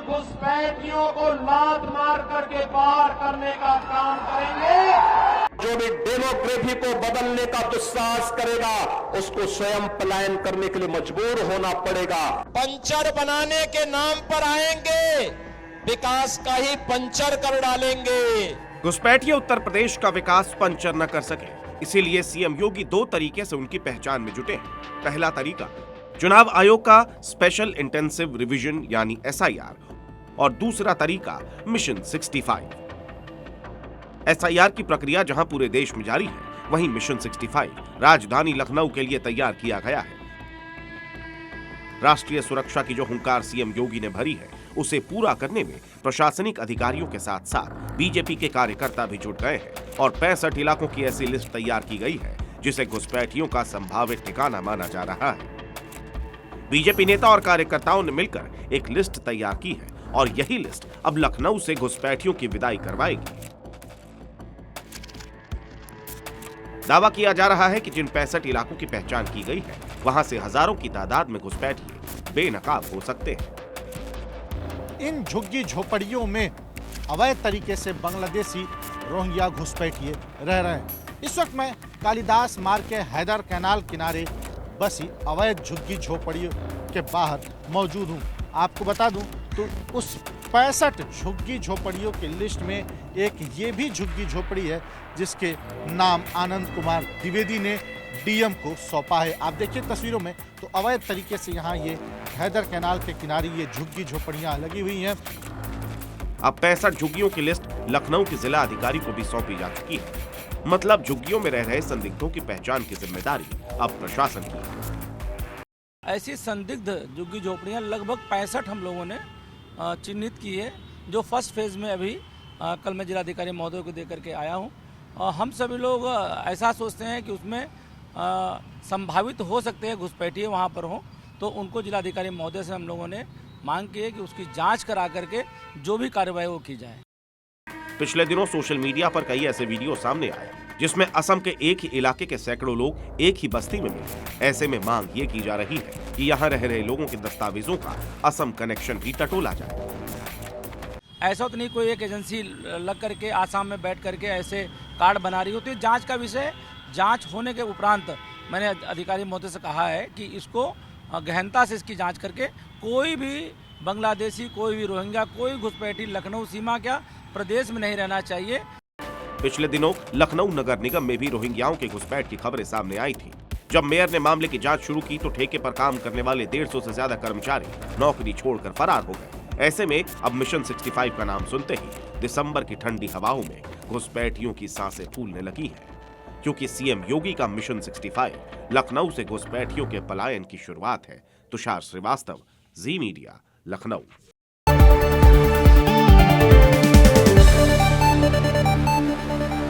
घुसपैठियों को लात मार करके पार करने का काम करेंगे। जो भी डेमोग्राफी को बदलने का दुस्साहस करेगा उसको स्वयं पलायन करने के लिए मजबूर होना पड़ेगा। पंचर बनाने के नाम पर आएंगे, विकास का ही पंचर कर डालेंगे। घुसपैठिए उत्तर प्रदेश का विकास पंचर न कर सके, इसीलिए सीएम योगी दो तरीके से उनकी पहचान में जुटे हैं। पहला तरीका चुनाव आयोग का स्पेशल इंटेंसिव रिवीजन यानी एसआईआर और दूसरा तरीका मिशन 65। एसआईआर की प्रक्रिया जहां पूरे देश में जारी है, वहीं मिशन 65 राजधानी लखनऊ के लिए तैयार किया गया है। राष्ट्रीय सुरक्षा की जो हुंकार सीएम योगी ने भरी है, उसे पूरा करने में प्रशासनिक अधिकारियों के साथ साथ बीजेपी के कार्यकर्ता भी जुट गए हैं और 65 इलाकों की ऐसी लिस्ट तैयार की गई है जिसे घुसपैठियों का संभावित ठिकाना माना जा रहा है। बीजेपी नेता और कार्यकर्ताओं ने मिलकर एक लिस्ट तैयार की है और यही लिस्ट अब लखनऊ से घुसपैठियों की विदाई करवाएगी। दावा किया जा रहा है कि जिन 65 इलाकों की पहचान की गई है, वहां से हजारों की तादाद में घुसपैठिए बेनकाब हो सकते हैं। इन झुग्गी झोपड़ियों में अवैध तरीके से बांग्लादेशी रोहिंग्या घुसपैठिए रह रहे हैं। इस वक्त मैं कालिदास मार्ग के हैदर कैनाल किनारे बसी अवैध झुग्गी झोपड़ियों के बाहर मौजूद हूँ। आपको बता दूं तो उस 65 झुग्गी झोपड़ियों की लिस्ट में एक ये भी झुग्गी झोपड़ी है जिसके नाम आनंद कुमार द्विवेदी ने डीएम को सौंपा है। आप देखिए तस्वीरों में तो अवैध तरीके से यहाँ ये हैदर कैनाल के किनारे ये झुग्गी झोपड़ियाँ लगी हुई हैं। अब 65 झुग्गियों की लिस्ट लखनऊ के जिला अधिकारी को भी सौंपी जा चुकी है। मतलब झुग्गियों में रह रहे संदिग्धों की पहचान की जिम्मेदारी अब प्रशासन की है। ऐसी संदिग्ध झुग्गी झोपड़ियाँ लगभग 65 हम लोगों ने चिन्हित की है, जो फर्स्ट फेज में अभी कल मैं जिलाधिकारी महोदय को देकर के आया हूँ। हम सभी लोग ऐसा सोचते हैं कि उसमें संभावित हो सकते हैं घुसपैठिए वहाँ पर हों, तो उनको जिलाधिकारी महोदय से हम लोगों ने मांग की है कि उसकी जांच करा करके जो भी कार्रवाई वो की जाए। पिछले दिनों सोशल मीडिया पर कई ऐसे वीडियो सामने आए जिसमें असम के एक ही इलाके के सैकड़ों लोग एक ही बस्ती में मिले। ऐसे में मांग ये की जा रही है कि यहाँ रह रहे लोगों के दस्तावेजों का असम कनेक्शन भी टटोला जाए। ऐसा तो नहीं कोई एक एजेंसी लग करके आसाम में बैठ करके ऐसे कार्ड बना रही होती है। जांच का विषय, जांच होने के उपरांत मैंने अधिकारी महोदय से कहा है कि इसको गहनता से इसकी जांच करके कोई भी बांग्लादेशी, कोई भी रोहिंग्या, कोई घुसपैठी लखनऊ सीमा क्या प्रदेश में नहीं रहना चाहिए। पिछले दिनों लखनऊ नगर निगम में भी रोहिंग्याओं के घुसपैठ की खबरें सामने आई थी। जब मेयर ने मामले की जांच शुरू की तो ठेके पर काम करने वाले 150 से ज्यादा कर्मचारी नौकरी छोड़कर फरार हो गए। ऐसे में अब मिशन 65 का नाम सुनते ही दिसंबर की ठंडी हवाओं में घुसपैठियों की सांसें फूलने लगी है, क्योंकि सीएम योगी का मिशन 65 लखनऊ से घुसपैठियों के पलायन की शुरुआत है। तुषार श्रीवास्तव, जी मीडिया, लखनऊ।